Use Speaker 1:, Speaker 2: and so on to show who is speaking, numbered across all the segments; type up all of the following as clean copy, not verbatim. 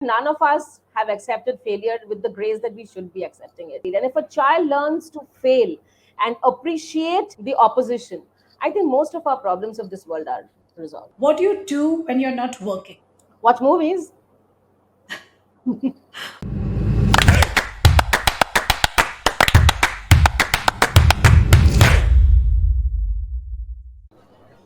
Speaker 1: None of us have accepted failure with the grace that we should be accepting it. And if a child learns to fail and appreciate the opposition, I think most of our problems of this world are resolved.
Speaker 2: What do you do when you're not working?
Speaker 1: Watch movies.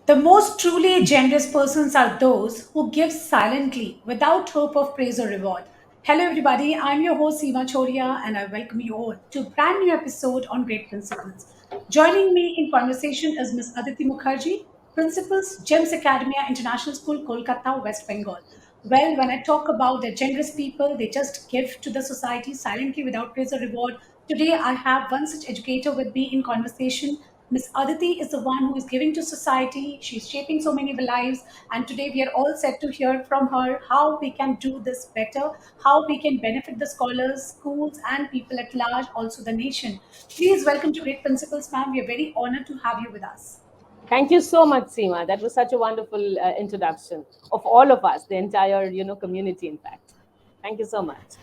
Speaker 2: The most truly generous persons are those who give silently without hope of praise or reward. Hello, everybody. I'm your host, Seema Chhoriya, and I welcome you all to a brand new episode on Great Principles. Joining me in conversation is Miss Aditi Mukherjee, Principals, GEMS Academia International School, Kolkata, West Bengal. Well, when I talk about the generous people, they just give to the society silently without praise or reward. Today, I have one such educator with me in conversation. Miss Aditi is the one who is giving to society. She's shaping so many lives. And today, we are all set to hear from her how we can do this better, how we can benefit the scholars, schools, and people at large, also the nation. Please welcome to Great Principles, ma'am. We are very honored to have you with us.
Speaker 1: Thank you so much, Seema. That was such a wonderful introduction of all of us, the entire community. In fact, thank you so much.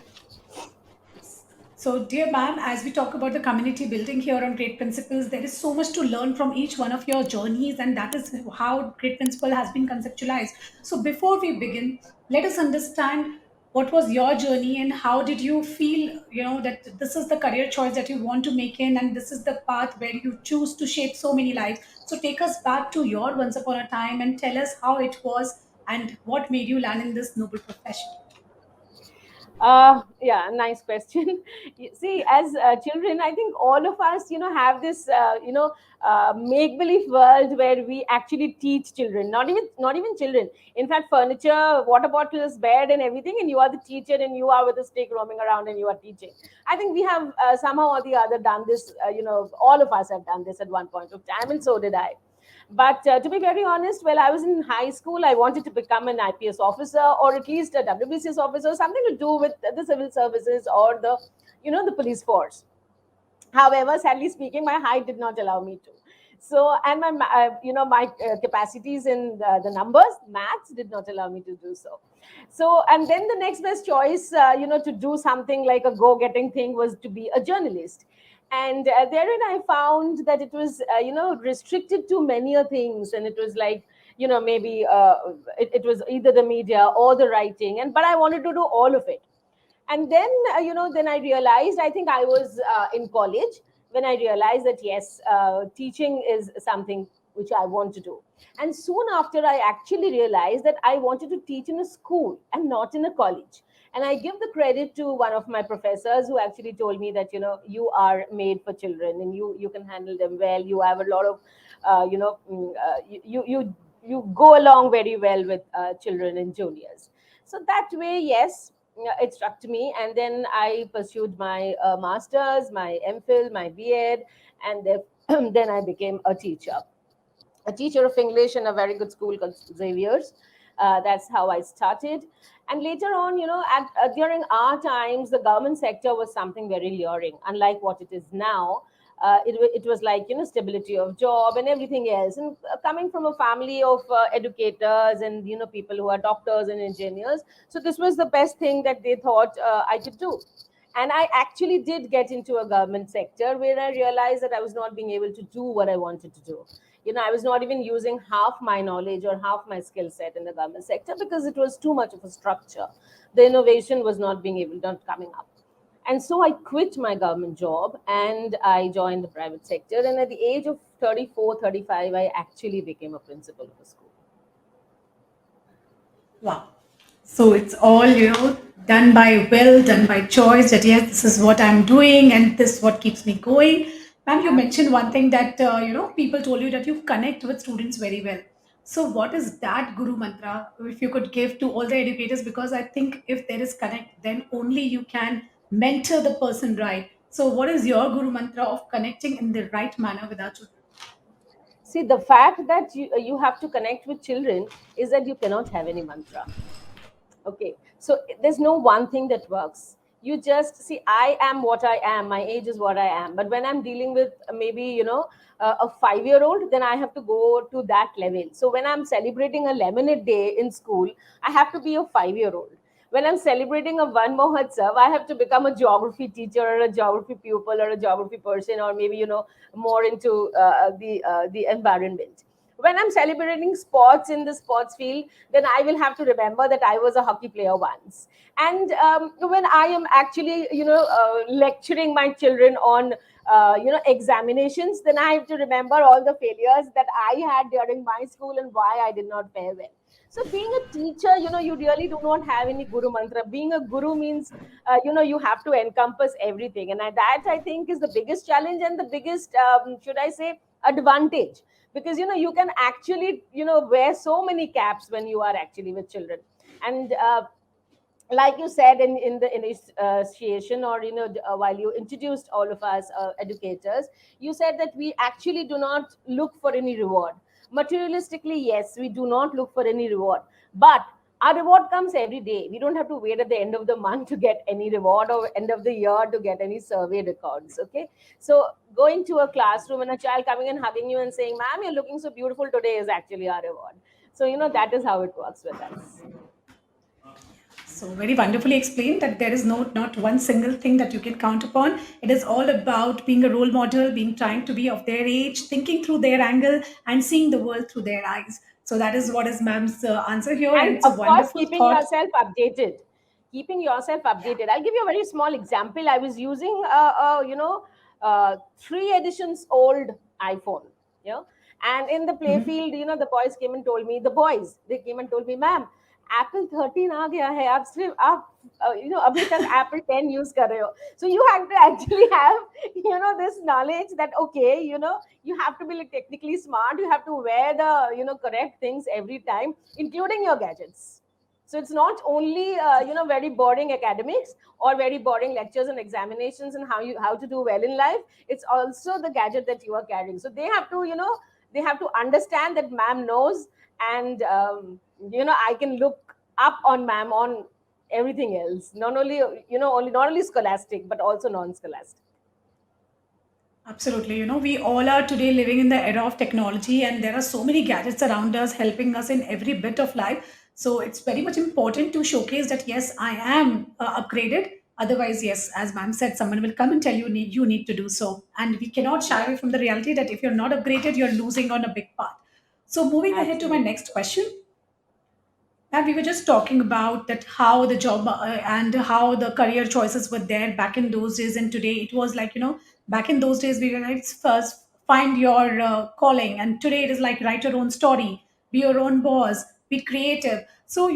Speaker 2: So, dear ma'am, as we talk about the community building here on Great Principles, there is so much to learn from each one of your journeys, and that is how Great Principle has been conceptualized. So, before we begin, let us understand what was your journey and how did you feel, that this is the career choice that you want to make in, and this is the path where you choose to shape so many lives. So, take us back to your once upon a time and tell us how it was and what made you land in this noble profession.
Speaker 1: Yeah, nice question. See, as children, I think all of us, have this, make-believe world where we actually teach children. Not even children. In fact, furniture, water bottles, bed, and everything, and you are the teacher, and you are with a stick roaming around, and you are teaching. I think we have somehow or the other done this. All of us have done this at one point of time, and so did I. But to be very honest, while I was in high school, I wanted to become an IPS officer or at least a WBCS officer, something to do with the civil services or the police force. However, sadly speaking, my height did not allow me to. So, and my capacities in the numbers, maths did not allow me to do so. So, and then the next best choice, to do something like a go-getting thing was to be a journalist. And therein I found that it was, restricted to many things. And it was like, maybe it was either the media or the writing. But I wanted to do all of it. And then then I realized, I think I was in college when I realized that yes, teaching is something which I want to do. And soon after, I actually realized that I wanted to teach in a school and not in a college. And I give the credit to one of my professors who actually told me that you are made for children, and you can handle them well. You have a lot of you go along very well with children and juniors. So that way, yes, it struck to me. And then I pursued my master's, my MPhil, my B.Ed, and then, then I became a teacher of English in a very good school called Xavier's. That's how I started. And later on, during our times, the government sector was something very luring, unlike what it is now. It was like, stability of job and everything else. And coming from a family of educators and, people who are doctors and engineers, so this was the best thing that they thought I could do. And I actually did get into a government sector where I realized that I was not being able to do what I wanted to do. I was not even using half my knowledge or half my skill set in the government sector because it was too much of a structure. The innovation was not coming up. And so I quit my government job and I joined the private sector. And at the age of 34, 35, I actually became a principal of a school.
Speaker 2: Wow. So it's all, done by will, done by choice, that yes, this is what I'm doing and this is what keeps me going. Ma'am, you mentioned one thing that, people told you that you connect with students very well. So what is that guru mantra, if you could give to all the educators? Because I think if there is connect, then only you can mentor the person right. So what is your guru mantra of connecting in the right manner with our children?
Speaker 1: See, the fact that you have to connect with children is that you cannot have any mantra. Okay, so there's no one thing that works. You just see, I am what I am, my age is what I am. But when I'm dealing with maybe a 5-year old, then I have to go to that level. So when I'm celebrating a lemonade day in school, I have to be a 5-year old. when I'm celebrating a one Mahotsav, I have to become a geography teacher or a geography pupil or a geography person, or maybe, more into the environment. When I'm celebrating sports in the sports field, then I will have to remember that I was a hockey player once. And when I am actually, lecturing my children on, examinations, then I have to remember all the failures that I had during my school and why I did not fare well. So being a teacher, you really do not have any guru mantra. Being a guru means, you have to encompass everything, and that I think is the biggest challenge and the biggest, should I say, advantage, because you can actually, wear so many caps when you are actually with children. And like you said in the initiation, or while you introduced all of us educators, you said that we actually do not look for any reward. Materialistically, yes, we do not look for any reward, but our reward comes every day. We don't have to wait at the end of the month to get any reward, or end of the year to get any survey records. Okay, so going to a classroom and a child coming and hugging you and saying, "Ma'am, you're looking so beautiful today," is actually our reward. So that is how it works with us.
Speaker 2: So very wonderfully explained that there is not one single thing that you can count upon. It is all about being a role model, being trying to be of their age, thinking through their angle, and seeing the world through their eyes. So that is what is ma'am's answer here, and
Speaker 1: And
Speaker 2: it's a
Speaker 1: of course,
Speaker 2: wonderful
Speaker 1: keeping
Speaker 2: thought.
Speaker 1: yourself updated. Keeping yourself
Speaker 2: Yeah.
Speaker 1: updated, I'll give you a very small example. I was using three editions old iPhone, you know and in the
Speaker 2: Mhm.
Speaker 1: playfield, the boys came and told me, they came and told me, "Ma'am, Apple 13 आ गया है, आप सिर्फ आप अभी तक Apple 10 use कर रहे हो." So you have to actually have, this knowledge that, okay, you have to be like technically smart. You have to wear the, correct things every time, including your gadgets. So it's not only, very boring academics or very boring lectures and examinations and how to do well in life. It's also the gadget that you are carrying. So they have to, they have to understand that ma'am knows, and I can look up on ma'am on everything else, not only, not only scholastic but also non-scholastic.
Speaker 2: Absolutely. We all are today living in the era of technology, and there are so many gadgets around us helping us in every bit of life. So it's very much important to showcase that, yes, I am upgraded. Otherwise, yes, as ma'am said, someone will come and tell you need to do so. And we cannot shy away from the reality that if you're not upgraded, you're losing on a big part. So moving ahead to my
Speaker 1: Absolutely.
Speaker 2: next question. And we were just talking about that how the job and how the career choices were there back in those days and today. It was like, back in those days we were like, first find your calling, and today it is like write your own story, be your own boss, be creative. So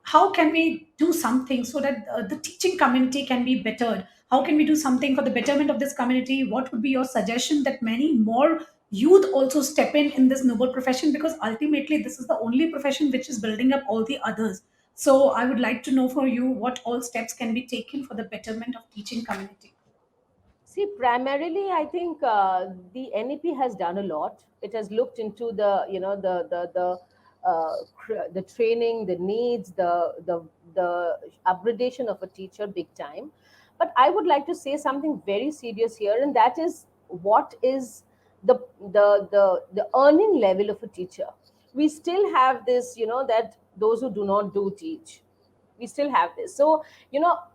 Speaker 2: how can we do something so that the teaching community can be bettered? How can we do something for the betterment of this community? What would be your suggestion that many more youth also step in this noble profession, because ultimately this is the only profession which is building up all the others. So I would like to know for you what all steps can be taken for the betterment of teaching community.
Speaker 1: See, primarily, I think the NEP has done a lot. It has looked into the, the training, the needs, the upgradation of a teacher big time. But I would like to say something very serious here, and that is, what is the earning level of a teacher? We still have this, that those who do not do teach, we still have this. So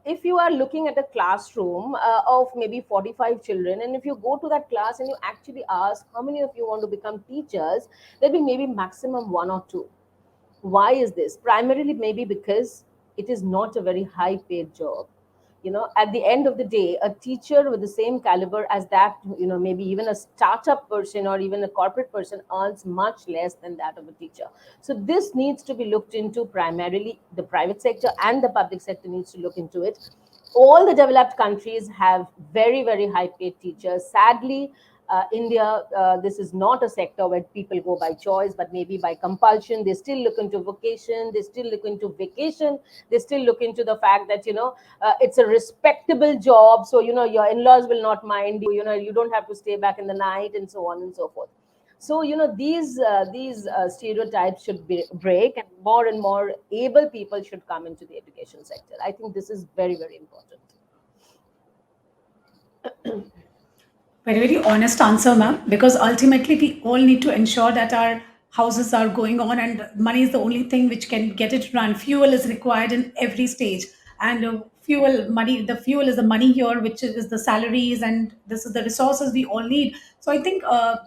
Speaker 1: if you are looking at a classroom of maybe 45 children, and if you go to that class and you actually ask how many of you want to become teachers, there'll be maybe maximum one or two. Why is this? Primarily maybe because it is not a very high paid job. At the end of the day, a teacher with the same caliber as that, maybe even a startup person or even a corporate person, earns much less than that of a teacher. So this needs to be looked into. Primarily the private sector and the public sector needs to look into it. All the developed countries have very, very high paid teachers. Sadly, India, this is not a sector where people go by choice, but maybe by compulsion. They still look into vocation, they still look into vacation, they still look into the fact that, it's a respectable job. So, your in-laws will not mind you, you don't have to stay back in the night, and so on and so forth. So, these stereotypes should break, and more able people should come into the education sector. I think this is very, very important.
Speaker 2: Very, very honest answer, ma'am, because ultimately we all need to ensure that our houses are going on, and money is the only thing which can get it run. Fuel is required in every stage, and fuel money, the fuel is the money here, which is the salaries, and this is the resources we all need. So I think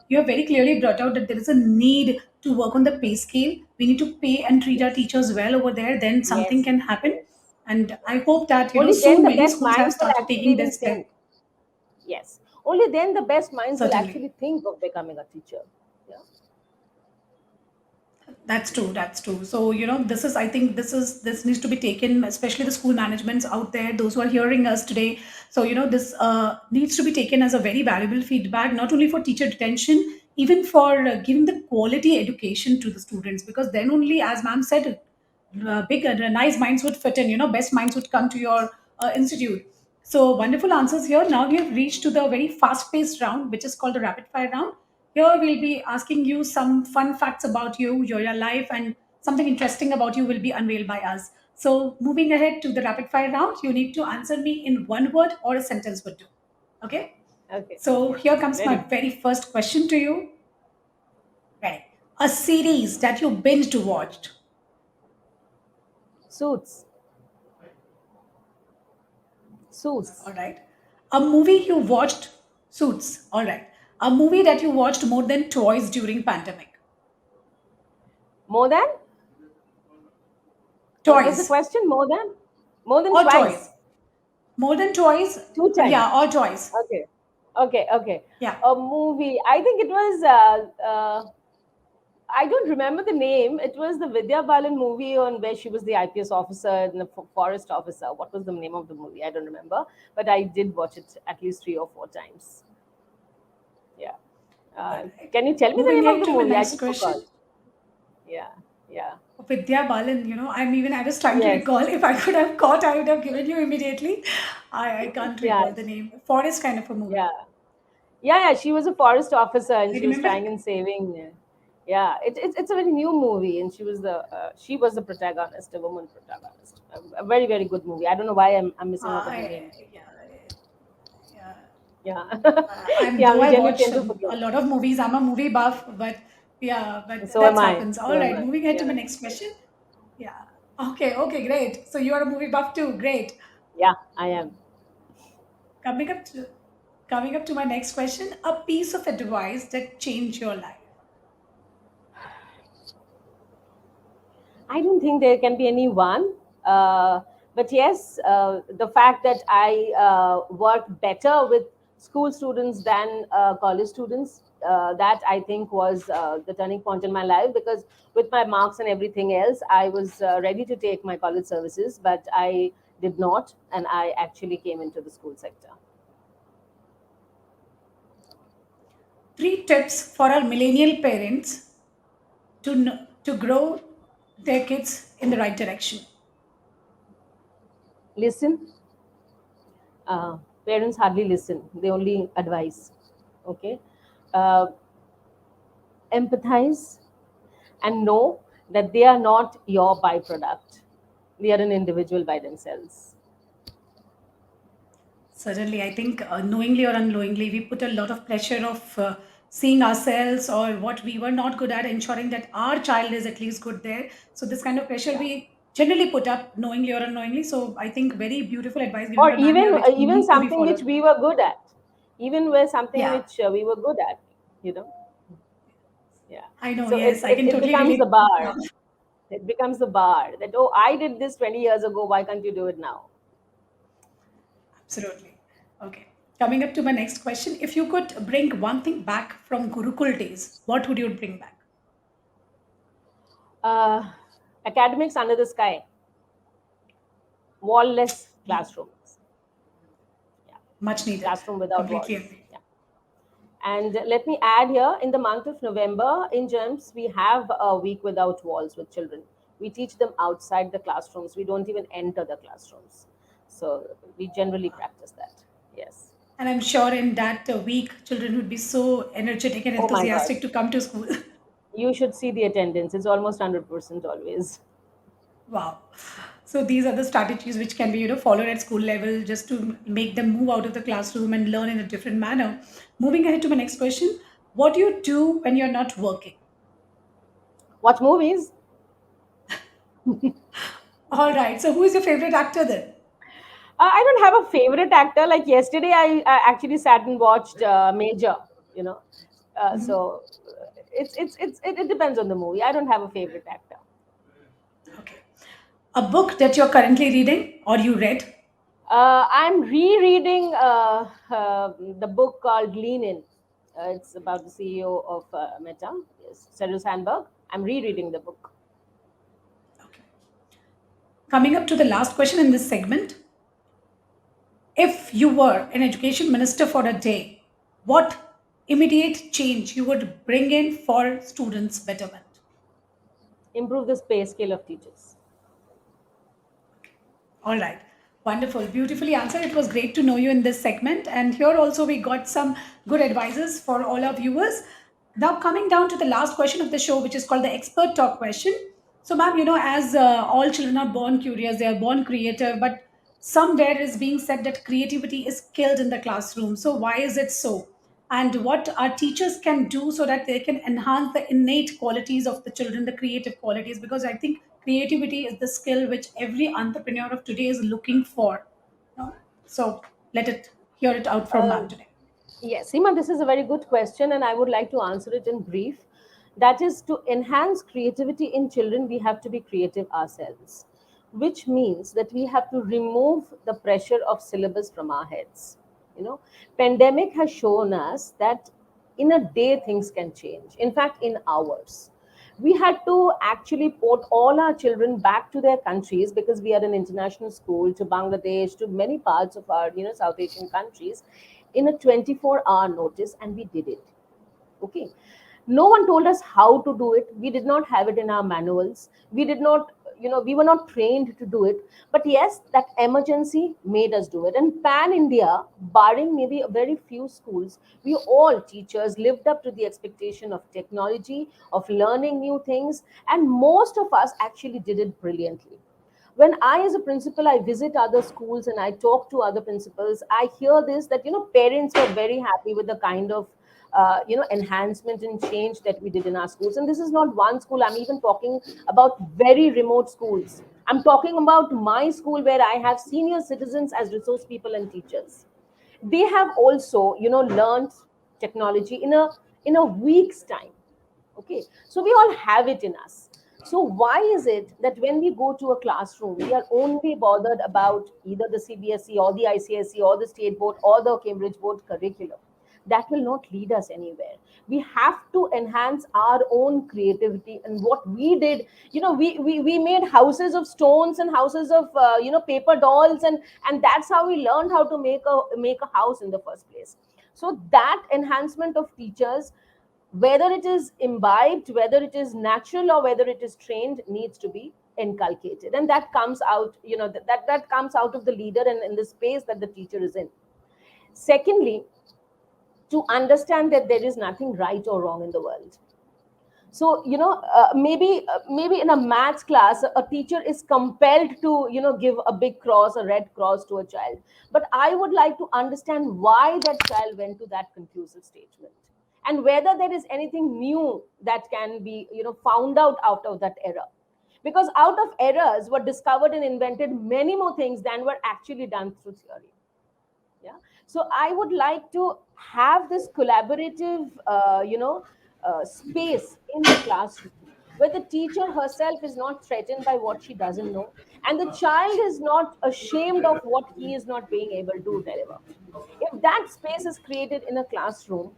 Speaker 2: you have very clearly brought out that there is a need to work on the pay scale. We need to pay and treat our
Speaker 1: Yes,
Speaker 2: teachers well over there, then something
Speaker 1: yes,
Speaker 2: can happen.
Speaker 1: yes,
Speaker 2: And I
Speaker 1: yes.
Speaker 2: hope that
Speaker 1: Only then
Speaker 2: soon
Speaker 1: the
Speaker 2: many
Speaker 1: best
Speaker 2: schools have
Speaker 1: minds will
Speaker 2: started
Speaker 1: actually
Speaker 2: taking
Speaker 1: even
Speaker 2: this step.
Speaker 1: think. Yes, only then the best minds will
Speaker 2: Certainly.
Speaker 1: actually think of becoming a teacher. Yeah.
Speaker 2: That's true. That's true. So, this is, I think this needs to be taken, especially the school managements out there, those who are hearing us today. So, this needs to be taken as a very valuable feedback, not only for teacher detention, even for giving the quality education to the students, because then only, as ma'am said, big nice minds would fit in, best minds would come to your institute. So wonderful answers here. Now we have reached to the very fast paced round, which is called the rapid fire round. Here we'll be asking you some fun facts about you, your life, and something interesting about you will be unveiled by us. So moving ahead to the rapid fire round, you need to answer me in one word or a sentence would do. Okay.
Speaker 1: Okay.
Speaker 2: So
Speaker 1: Okay.
Speaker 2: here comes my
Speaker 1: Ready.
Speaker 2: very first question to you. Right. A series that you binge watched.
Speaker 1: Suits. Suits.
Speaker 2: All right. A movie you watched, Suits. All right. A movie that you watched more than twice during pandemic.
Speaker 1: More than? What was the
Speaker 2: Twice
Speaker 1: question? More than? More than
Speaker 2: or twice.
Speaker 1: twice.
Speaker 2: More than twice.
Speaker 1: Two times.
Speaker 2: Yeah, or twice.
Speaker 1: Okay. Okay. Okay.
Speaker 2: Yeah.
Speaker 1: A movie. I think it was. I don't remember the name. It was the Vidya Balan movie on where she was the IPS officer and the forest officer. What was the name of the movie? I don't remember, but I did watch it at least 3 or 4 times. Yeah.
Speaker 2: All right.
Speaker 1: Can you tell me the
Speaker 2: Moving
Speaker 1: name of
Speaker 2: ahead
Speaker 1: the
Speaker 2: to my
Speaker 1: movie? I
Speaker 2: next
Speaker 1: just forgot.
Speaker 2: question.
Speaker 1: Yeah. Yeah.
Speaker 2: Vidya Balan, I was trying to
Speaker 1: Yes.
Speaker 2: recall. If I could have caught, I would have given you immediately. I can't
Speaker 1: Yeah.
Speaker 2: recall the name. Forest kind of a
Speaker 1: Yeah.
Speaker 2: movie.
Speaker 1: Yeah. She was a forest officer and
Speaker 2: I
Speaker 1: she was
Speaker 2: remember.
Speaker 1: trying and saving. Yeah. It's a very new movie and she was the protagonist, a woman protagonist. A very very good movie. I don't know why I'm missing out on the name.
Speaker 2: Yeah, yeah.
Speaker 1: Yeah.
Speaker 2: I'm
Speaker 1: Yeah.
Speaker 2: though
Speaker 1: We
Speaker 2: I
Speaker 1: generally
Speaker 2: watch
Speaker 1: tend to forget.
Speaker 2: a lot of movies. I'm a movie buff, but yeah, but
Speaker 1: So
Speaker 2: that
Speaker 1: am I.
Speaker 2: happens. All
Speaker 1: So am
Speaker 2: right,
Speaker 1: I.
Speaker 2: moving ahead to
Speaker 1: Yeah.
Speaker 2: my next question. Yeah. Okay. Okay. Great. So you are a movie buff too. Great.
Speaker 1: Yeah. I am.
Speaker 2: Coming up to coming up to my next question. A piece of advice that changed your life.
Speaker 1: I don't think there can be any one. But yes, the fact that I work better with school students than college students, that I think was the turning point in my life because with my marks and everything else, I was ready to take my college services, but I did not, and I actually came into the school sector.
Speaker 2: Three tips for our millennial parents to grow their kids in the right direction.
Speaker 1: Listen, uh, parents hardly listen, they only advise. Okay. Uh, Empathize and know that they are not your byproduct. They are an individual by themselves.
Speaker 2: Certainly, I think knowingly or unknowingly, we put a lot of pressure of seeing ourselves or what we were not good at, ensuring that our child is at least good there. So this kind of pressure
Speaker 1: Yeah.
Speaker 2: we generally put up, knowingly or unknowingly. So I think very beautiful advice given
Speaker 1: Or
Speaker 2: by ma'am here,
Speaker 1: even
Speaker 2: which
Speaker 1: even
Speaker 2: need to be
Speaker 1: something which
Speaker 2: followed.
Speaker 1: we were good at, even where something
Speaker 2: Yeah,
Speaker 1: which we were good at, you know. Yeah.
Speaker 2: I know.
Speaker 1: So
Speaker 2: Yes, I can
Speaker 1: it
Speaker 2: totally
Speaker 1: becomes
Speaker 2: relate.
Speaker 1: the bar. It becomes the bar that oh, I did this 20 years ago. Why can't you do it now?
Speaker 2: Absolutely. Okay. Coming up to my next question, if you could bring one thing back from Gurukul days, what would you bring back?
Speaker 1: Uh, Academics under the sky, wall-less classrooms. Yeah.
Speaker 2: Much needed.
Speaker 1: Classroom without
Speaker 2: Completely
Speaker 1: walls.
Speaker 2: agree.
Speaker 1: Yeah. And let me add here, in the month of November, in GEMS, we have a week without walls with children. We teach them outside the classrooms. We don't even enter the classrooms. So we generally practice that. Yes.
Speaker 2: And I'm sure in that week, children would be so energetic and
Speaker 1: Oh my God.
Speaker 2: enthusiastic to come to school.
Speaker 1: You should see the attendance. It's almost 100% always.
Speaker 2: Wow. So these are the strategies which can be, followed at school level just to make them move out of the classroom and learn in a different manner. Moving ahead to my next question, what do you do when you're not working?
Speaker 1: Watch movies.
Speaker 2: All right. So, who is your favorite actor then?
Speaker 1: I don't have a favorite actor. Like yesterday, I actually sat and watched Major. You know, it depends on the movie. I don't have a favorite actor.
Speaker 2: Okay. A book that you're currently reading or you read?
Speaker 1: I'm rereading the book called Lean In. It's about the CEO of Meta, yes, Sheryl Sandberg. I'm rereading the book.
Speaker 2: Okay. Coming up to the last question in this segment. If you were an education minister for a day, what immediate change you would bring in for students' betterment?
Speaker 1: Improve the pay scale of teachers.
Speaker 2: All right. Wonderful. Beautifully answered. It was great to know you in this segment. And here also, we got some good advices for all our viewers. Now, coming down to the last question of the show, which is called the expert talk question. So, ma'am, as all children are born curious, they are born creative, but somewhere is being said that creativity is killed in the classroom. So, why is it so? And what our teachers can do so that they can enhance the innate qualities of the children, the creative qualities, because I think creativity is the skill which every entrepreneur of today is looking for. No? So let it hear it out from
Speaker 1: Uh,
Speaker 2: ma'am today.
Speaker 1: Yes, Seema, this is a very good question, and I would like to answer it in brief. That is, to enhance creativity in children, we have to be creative ourselves, which means that we have to remove the pressure of syllabus from our heads. You know, pandemic has shown us that in a day things can change. In fact, in hours. We had to actually port all our children back to their countries because we are an international school, to Bangladesh, to many parts of our South Asian countries, in a 24-hour notice, and we did it. Okay. No one told us how to do it. We did not have it in our manuals. We did not, we were not trained to do it. But yes, that emergency made us do it. And pan India, barring maybe a very few schools, we all teachers lived up to the expectation of technology, of learning new things, and most of us actually did it brilliantly. When I, as a principal, I visit other schools and I talk to other principals, I hear this, that parents were very happy with the kind of enhancement and change that we did in our schools. And this is not one school. I'm even talking about very remote schools. I'm talking about my school, where I have senior citizens as resource people and teachers. They have also learned technology in a week's time. Okay, so we all have it in us. So why is it that when we go to a classroom, we are only bothered about either the CBSE or the ICSE or the state board or the Cambridge board curriculum? That will not lead us anywhere. We have to enhance our own creativity. And what we did, we made houses of stones and houses of paper dolls, and that's how we learned how to make a house in the first place. So that enhancement of teachers, whether it is imbibed, whether it is natural, or whether it is trained, needs to be inculcated. And that comes out, that comes out of the leader and in the space that the teacher is in. Secondly, to understand that there is nothing right or wrong in the world. So maybe in a maths class, a teacher is compelled to give a big cross, a red cross, to a child. But I would like to understand why that child went to that conclusive statement, and whether there is anything new that can be found out of that error. Because out of errors were discovered and invented many more things than were actually done through theory. Yeah. So I would like to have this collaborative space in the classroom, where the teacher herself is not threatened by what she doesn't know, and the child is not ashamed of what he is not being able to deliver. If that space is created in a classroom,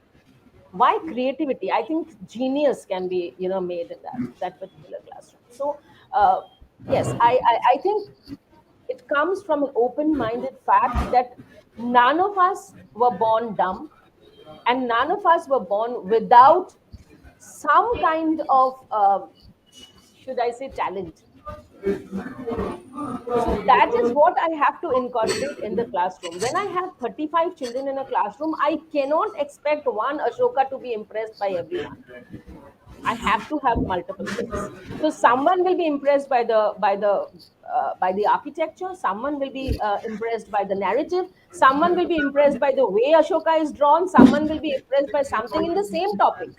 Speaker 1: why creativity? I think genius can be made in that particular classroom. So yes, I think it comes from an open minded fact that none of us were born dumb, and none of us were born without some kind of, should I say, talent. So that is what I have to incorporate in the classroom. When I have 35 children in a classroom, I cannot expect one Ashoka to be impressed by everyone. I have to have multiple things. So someone will be impressed by the architecture. Someone will be impressed by the narrative. Someone will be impressed by the way Ashoka is drawn. Someone will be impressed by something in the same topic.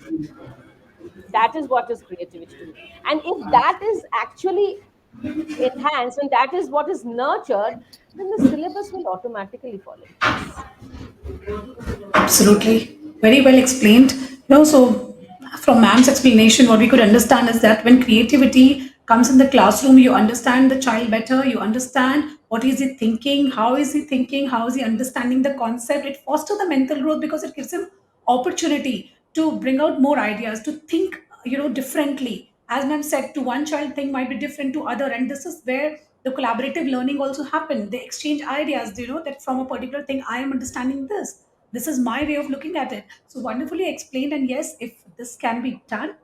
Speaker 1: That is what is creativity to me. And if that is actually enhanced and that is what is nurtured, then the syllabus will automatically fall in place.
Speaker 2: Absolutely. Very well explained. So from ma'am's explanation, what we could understand is that when creativity comes in the classroom, you understand the child better, you understand what is he thinking, how is he understanding the concept. It fosters the mental growth because it gives him opportunity to bring out more ideas, to think, differently. As ma'am said, to one child thing might be different to other, and this is where the collaborative learning also happen. They exchange ideas, that from a particular thing, I am understanding this is my way of looking at it. So wonderfully explained. And yes, if this can be done,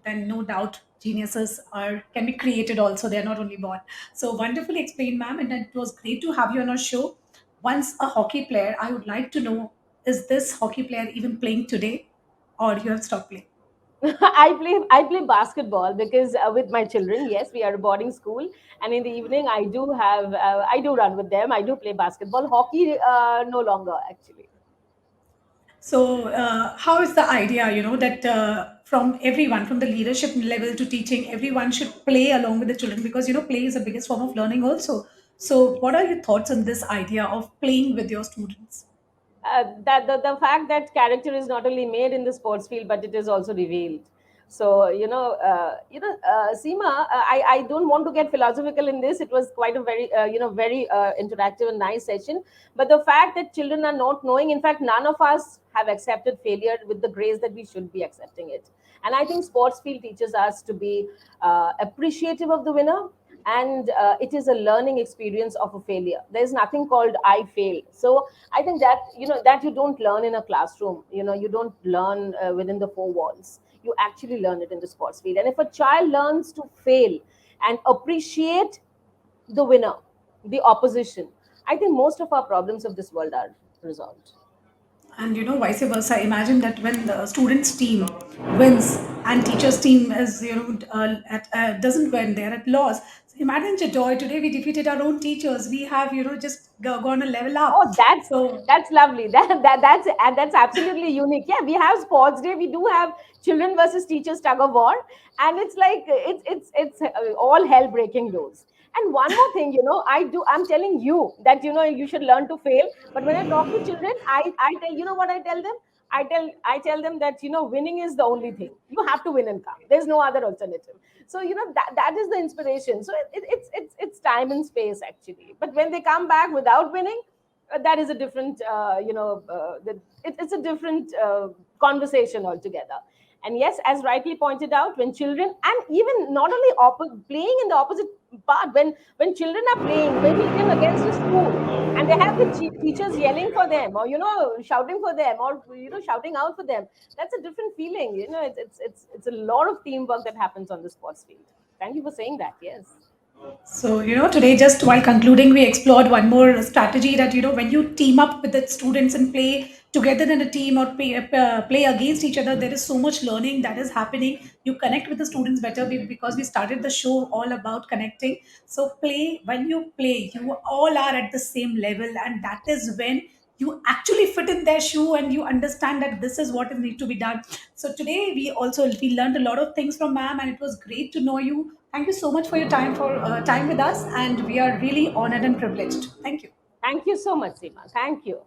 Speaker 2: then no doubt geniuses are can be created also. They're not only born. So wonderfully explained, ma'am. And it was great to have you on our show. Once a hockey player, I would like to know, is this hockey player even playing today or you have stopped playing?
Speaker 1: I play basketball because with my children, yes, we are a boarding school, and in the evening I do run with them. I do play basketball. Hockey, no longer actually.
Speaker 2: So, how is the idea, that from everyone, from the leadership level to teaching, everyone should play along with the children because, play is the biggest form of learning also. So, what are your thoughts on this idea of playing with your students?
Speaker 1: That the fact that character is not only made in the sports field but it is also revealed. So Seema, I don't want to get philosophical in this. It was quite a very very interactive and nice session. But the fact that children are not knowing, in fact none of us have accepted failure with the grace that we should be accepting it. And I think sports field teaches us to be appreciative of the winner, and it is a learning experience of a failure. There's nothing called I failed. So I think that that you don't learn in a classroom. You don't learn within the four walls. You actually learn it in the sports field. And if a child learns to fail and appreciate the winner, the opposition, I think most of our problems of this world are resolved.
Speaker 2: And vice versa. Imagine that when the students' team wins and teachers' team is doesn't win, they're at loss. So imagine the joy. Today we defeated our own teachers. We have just gone a level up.
Speaker 1: Oh, that's
Speaker 2: So
Speaker 1: that's lovely. That's absolutely unique. Yeah, we have sports day. We do have children versus teachers tug of war, and it's like it's all hell breaking loose. And one more thing, I'm telling you that you should learn to fail. But when I talk to children, I tell what I tell them. I tell them that winning is the only thing. You have to win and come. There's no other alternative. So that is the inspiration. So it's time and space actually. But when they come back without winning, that is a different it's a different conversation altogether. And yes, as rightly pointed out, when children, and even not only playing in the opposite part, when children are playing, maybe even against a school, and they have the teachers yelling for them, or shouting for them, or shouting out for them, that's a different feeling. It's a lot of teamwork that happens on the sports field. Thank you for saying that. Yes.
Speaker 2: So, today, just while concluding, we explored one more strategy that, when you team up with the students and play together in a team or play against each other, there is so much learning that is happening. You connect with the students better because we started the show all about connecting. So, when you play, you all are at the same level, and that is when you actually fit in their shoe and you understand that this is what is need to be done. So today we learned a lot of things from ma'am, and it was great to know you. Thank you so much for your time with us, and we are really honored and privileged. Thank you.
Speaker 1: Thank you so much, Seema. Thank you.